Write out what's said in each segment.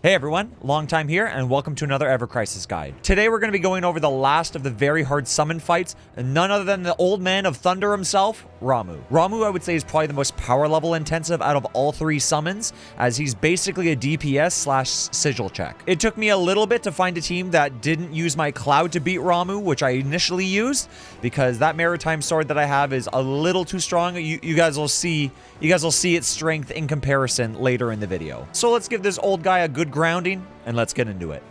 Hey everyone, LongTime here, and welcome to another Ever Crisis guide. Today we're going to be going over the last of the very hard summon fights, and none other than the old man of thunder himself, Ramuh. Ramuh, I would say, is probably the most power level intensive out of all three summons, as he's basically a DPS slash sigil check. It took me a little bit to find a team that didn't use my cloud to beat Ramuh, which I initially used, because that maritime sword that I have is a little too strong. You guys will see its strength in comparison later in the video. So let's give this old guy a good grounding, and let's get into it.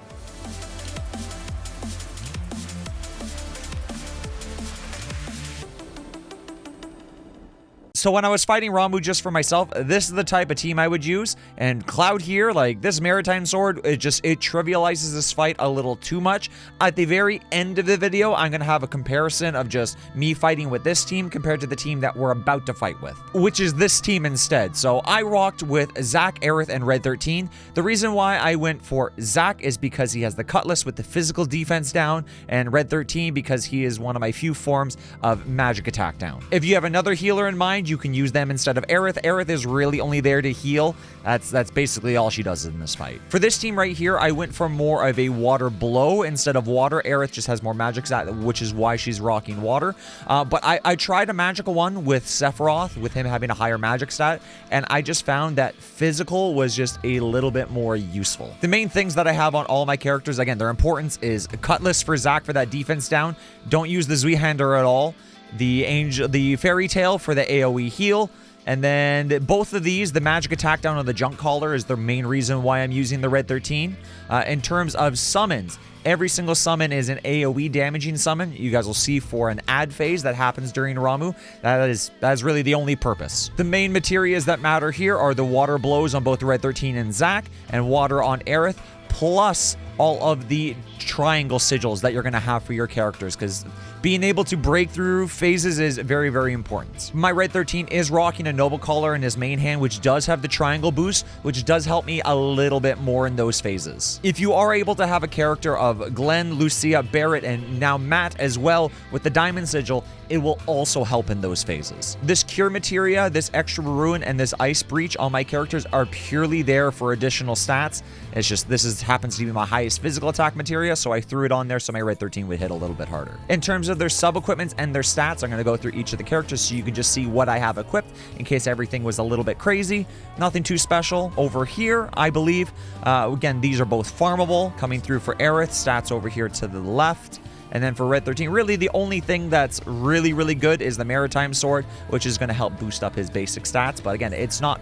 So when I was fighting Ramuh just for myself, this is the type of team I would use. And Cloud here, like this maritime sword, it trivializes this fight a little too much. At the very end of the video, I'm going to have a comparison of just me fighting with this team compared to the team that we're about to fight with, which is this team instead. So I rocked with Zac, Aerith, and Red 13. The reason why I went for Zac is because he has the Cutlass with the physical defense down, and Red 13 because he is one of my few forms of magic attack down. If you have another healer in mind, you can use them instead of Aerith. Aerith is really only there to heal. That's basically all she does in this fight. For this team right here, I went for more of a water blow instead of water. Aerith just has more magic stat, which is why she's rocking water. But I tried a magical one with Sephiroth, with him having a higher magic stat, and I just found that physical was just a little bit more useful. The main things that I have on all my characters, again, their importance is Cutlass for Zac for that defense down. Don't use the Zweihander at all. The Fairy Tale for the AoE heal, and then both of these, the magic attack down on the Junk Caller is the main reason why I'm using the Red 13. In terms of summons, every single summon is an AoE damaging summon. You guys will see for an ad phase that happens during Ramuh. That is really the only purpose. The main materias that matter here are the water blows on both Red 13 and Zac, and water on Aerith, plus all of the triangle sigils that you're going to have for your characters, because being able to break through phases is very, very important. My Red 13 is rocking a Noble Collar in his main hand, which does have the triangle boost, which does help me a little bit more in those phases. If you are able to have a character of Glenn, Lucia, Barrett, and now Matt as well with the Diamond Sigil, it will also help in those phases. This Cure Materia, this Extra Ruin, and this Ice Breach on my characters are purely there for additional stats. It's just happens to be my highest physical attack materia, so I threw it on there so my Red 13 would hit a little bit harder. In terms of their sub-equipments and their stats, I'm going to go through each of the characters so you can just see what I have equipped in case everything was a little bit crazy. Nothing too special. Over here, I believe, again, these are both farmable. Coming through for Aerith, stats over here to the left. And then for Red 13, really the only thing that's really, really good is the Maritime Sword, which is going to help boost up his basic stats. But again, it's not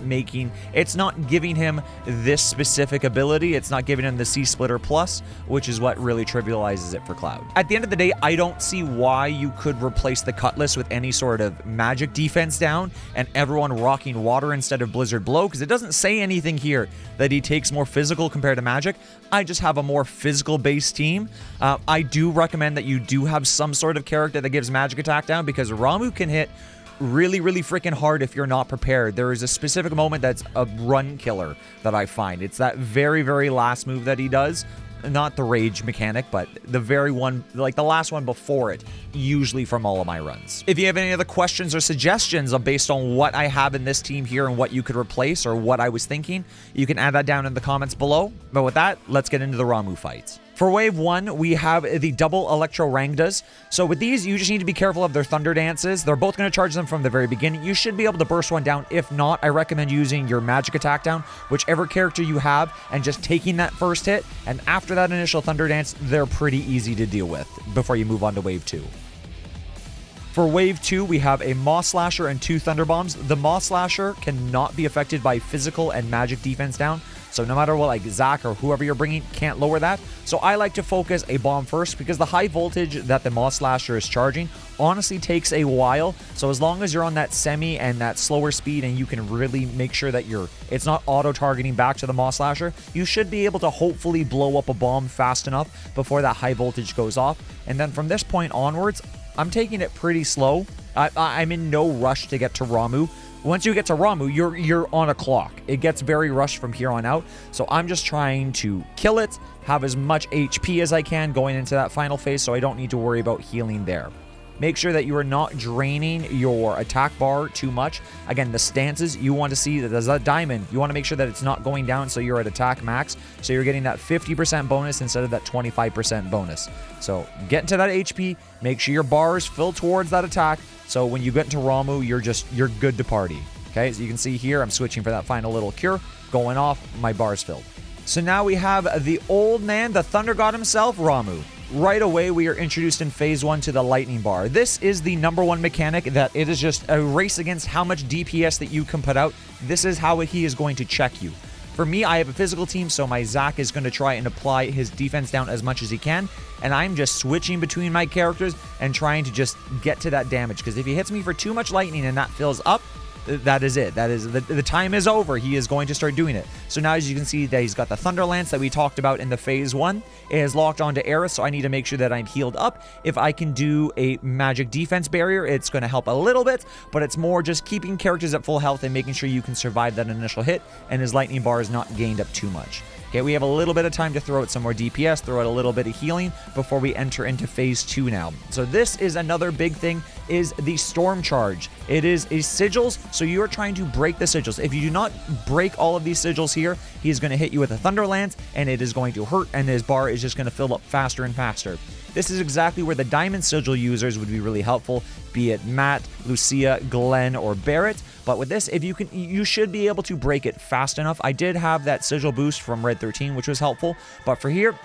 giving him this specific ability. It's not giving him the Sea Splitter Plus, which is what really trivializes it for Cloud. At the end of the day, I don't see why you could replace the Cutlass with any sort of magic defense down and everyone rocking water instead of Blizzard Blow, because it doesn't say anything here that he takes more physical compared to magic. I just have a more physical-based team. I do recommend that you do have some sort of character that gives magic attack down, because Ramuh can hit really, really freaking hard if you're not prepared. There is a specific moment that's a run killer that I find. It's that very, very last move that he does. Not the rage mechanic, but the very one, like the last one before it, usually from all of my runs. If you have any other questions or suggestions based on what I have in this team here and what you could replace or what I was thinking, you can add that down in the comments below. But with that, let's get into the Ramuh fights. For wave 1, we have the double Electro Rangdas. So with these, you just need to be careful of their Thunder Dances. They're both going to charge them from the very beginning. You should be able to burst one down. If not, I recommend using your magic attack down, whichever character you have, and just taking that first hit. And after that initial Thunder Dance, they're pretty easy to deal with before you move on to wave 2. For wave 2, we have a Maw Slasher and 2 Thunder Bombs. The Maw Slasher cannot be affected by physical and magic defense down. So no matter what, like Zac or whoever you're bringing, can't lower that. So I like to focus a bomb first, because the high voltage that the Maw Slasher is charging honestly takes a while. So as long as you're on that semi and that slower speed, and you can really make sure that it's not auto-targeting back to the Maw Slasher, you should be able to hopefully blow up a bomb fast enough before that high voltage goes off. And then from this point onwards, I'm taking it pretty slow. I'm in no rush to get to Ramuh. Once you get to Ramuh, you're on a clock. It gets very rushed from here on out. So I'm just trying to kill it, have as much HP as I can going into that final phase, so I don't need to worry about healing there. make sure that you are not draining your attack bar too much. Again, the stances, you want to see that there's a diamond. You want to make sure that it's not going down so you're at attack max. So you're getting that 50% bonus instead of that 25% bonus. So get into that HP, make sure your bars fill towards that attack. So when you get into Ramuh, you're good to party. Okay, so you can see here, I'm switching for that final little cure. Going off, my bar's filled. So now we have the old man, the thunder god himself, Ramuh. Right away, we are introduced in phase 1 to the lightning bar. This is the #1 mechanic, that it is just a race against how much DPS that you can put out. This is how he is going to check you. For me, I have a physical team, so my Zac is going to try and apply his defense down as much as he can, and I'm just switching between my characters and trying to just get to that damage, because if he hits me for too much lightning and that fills up, that is it. That is the time is over. He is going to start doing it. So now, as you can see, that he's got the Thunder Lance that we talked about in the phase 1. It is locked onto Eris, so I need to make sure that I'm healed up. If I can do a magic defense barrier, it's going to help a little bit, but it's more just keeping characters at full health and making sure you can survive that initial hit, and his lightning bar is not gained up too much. Okay, we have a little bit of time to throw out some more DPS, throw out a little bit of healing before we enter into phase 2 now. So this is another big thing, is the Storm Charge. It is a sigils, so you are trying to break the sigils. If you do not break all of these sigils here, he is going to hit you with a Thunder Lance, and it is going to hurt, and his bar is just going to fill up faster and faster. This is exactly where the Diamond Sigil users would be really helpful, be it Matt, Lucia, Glenn, or Barrett. But with this, if you can, you should be able to break it fast enough. I did have that Sigil boost from Red 13, which was helpful. But for here,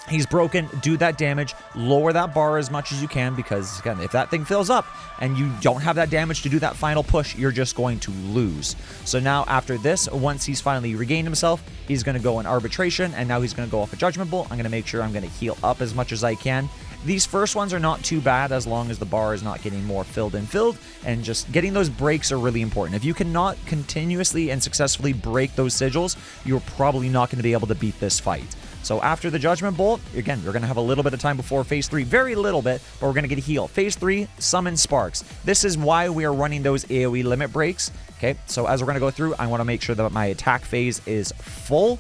he's broken. Do that damage. Lower that bar as much as you can, because, again, if that thing fills up and you don't have that damage to do that final push, you're just going to lose. So now, after this, once he's finally regained himself, he's going to go in Arbitration, and now he's going to go off a Judgment Bolt. I'm going to make sure I'm going to heal up as much as I can. These first ones are not too bad as long as the bar is not getting more filled, and just getting those breaks are really important. If you cannot continuously and successfully break those sigils, you're probably not going to be able to beat this fight. So after the Judgment Bolt, again, you're going to have a little bit of time before phase 3. Very little bit, but we're going to get a heal. Phase 3, Summon Sparks. This is why we are running those AoE limit breaks. Okay, so as we're going to go through, I want to make sure that my attack phase is full.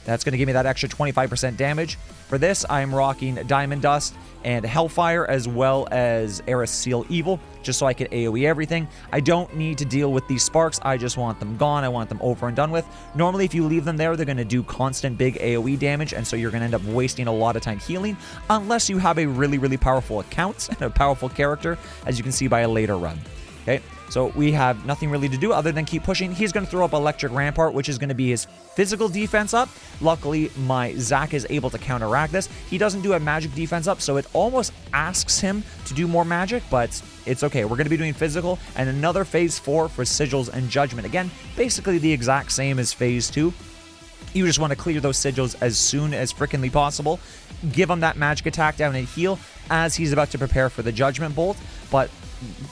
That's going to give me that extra 25% damage. For this, I'm rocking Diamond Dust and Hellfire, as well as Eris Seal Evil, just so I can AoE everything. I don't need to deal with these sparks. I just want them gone. I want them over and done with. Normally, if you leave them there, they're going to do constant big AoE damage, and so you're going to end up wasting a lot of time healing, unless you have a really, really powerful account and a powerful character, as you can see by a later run. Okay, so we have nothing really to do other than keep pushing. He's going to throw up Electric Rampart, which is going to be his physical defense up. Luckily, my Zac is able to counteract this. He doesn't do a magic defense up, so it almost asks him to do more magic, but it's okay. We're going to be doing physical, and another phase 4 for Sigils and Judgment. Again, basically the exact same as phase 2. You just want to clear those sigils as soon as frickin'ly possible. Give him that magic attack down and heal as he's about to prepare for the Judgment Bolt. But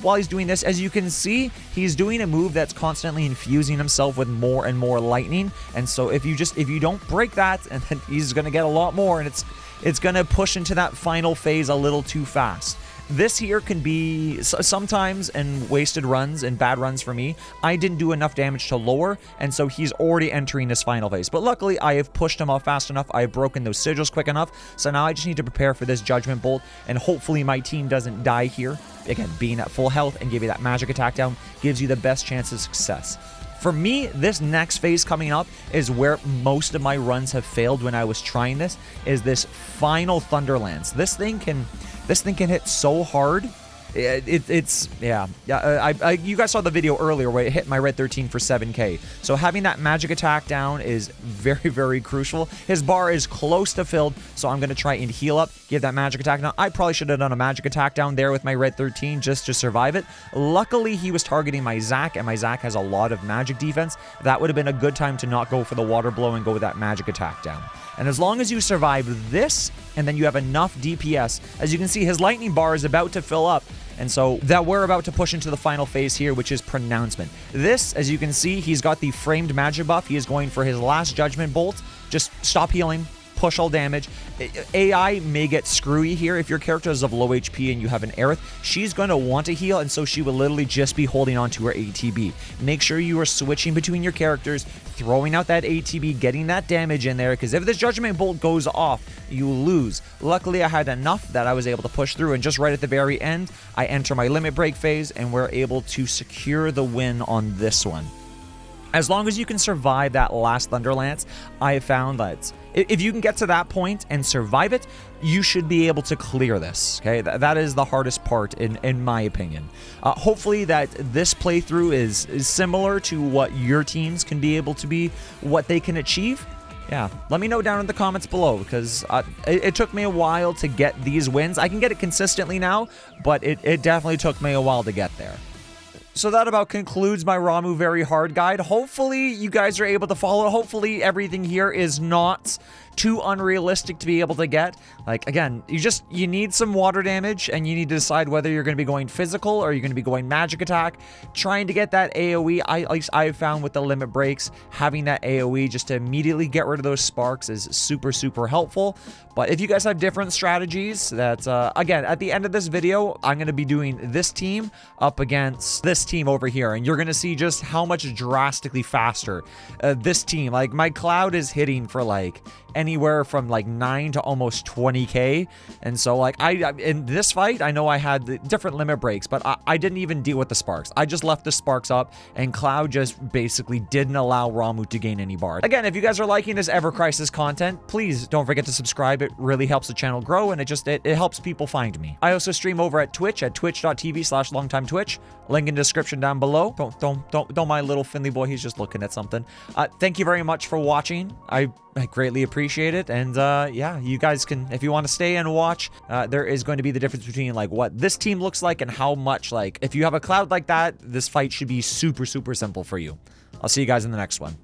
while he's doing this, as you can see, he's doing a move that's constantly infusing himself with more and more lightning. And so if you don't break that, and then he's going to get a lot more, and it's going to push into that final phase a little too fast. This here can be sometimes in wasted runs and bad runs for me. I didn't do enough damage to lower, and so he's already entering this final phase. But luckily, I have pushed him off fast enough. I have broken those sigils quick enough. So now I just need to prepare for this Judgment Bolt, and hopefully my team doesn't die here. Again, being at full health and giving that magic attack down gives you the best chance of success. For me, this next phase coming up is where most of my runs have failed when I was trying this, is this final Thunder Lance. This thing can hit so hard. You guys saw the video earlier where it hit my Red 13 for 7k. So having that magic attack down is very, very crucial. His bar is close to filled, so I'm going to try and heal up, give that magic attack down. I probably should have done a magic attack down there with my Red 13 just to survive it. Luckily, he was targeting my Zac, and my Zac has a lot of magic defense. That would have been a good time to not go for the water blow and go with that magic attack down. And as long as you survive this, and then you have enough DPS, as you can see, his lightning bar is about to fill up. And so that we're about to push into the final phase here, which is Pronouncement. This, as you can see, he's got the framed magic buff. He is going for his last Judgment Bolt. Just stop healing, push all damage. AI may get screwy here. If your character is of low HP and you have an Aerith, she's going to want to heal, and so she will literally just be holding on to her ATB. Make sure you are switching between your characters, throwing out that ATB, getting that damage in there, because if this Judgment Bolt goes off, you lose. Luckily, I had enough that I was able to push through, and just right at the very end, I enter my limit break phase, and we're able to secure the win on this one. As long as you can survive that last Thunderlance, I have found that if you can get to that point and survive it, you should be able to clear this, okay? That is the hardest part, in my opinion. Hopefully that this playthrough is similar to what your teams can be able to be, what they can achieve. Yeah, let me know down in the comments below, because it took me a while to get these wins. I can get it consistently now, but it definitely took me a while to get there. So that about concludes my Ramuh Very Hard guide. Hopefully you guys are able to follow. Hopefully everything here is not too unrealistic to be able to get. Like, again, you need some water damage, and you need to decide whether you're going to be going physical or you're going to be going magic attack. Trying to get that AoE, at least I've found with the limit breaks, having that AoE just to immediately get rid of those sparks is super, super helpful. But if you guys have different strategies, that, again, at the end of this video, I'm going to be doing this team up against this team over here, and you're going to see just how much drastically faster this team, like, my Cloud is hitting for, like, anywhere from like 9 to almost 20k, and so like in this fight, I know I had the different limit breaks, but I didn't even deal with the sparks. I just left the sparks up, and Cloud just basically didn't allow Ramuh to gain any bars. Again, if you guys are liking this Ever Crisis content, please don't forget to subscribe. It really helps the channel grow, and it helps people find me. I also stream over at Twitch at twitch.tv/longtimetwitch. Link in the description down below. Don't mind little Finley boy, he's just looking at something. Thank you very much for watching. I greatly appreciate it, and yeah, you guys can, if you want to stay and watch, there is going to be the difference between like what this team looks like and how much, like, if you have a Cloud like that, this fight should be super, super simple for you. I'll see you guys in the next one.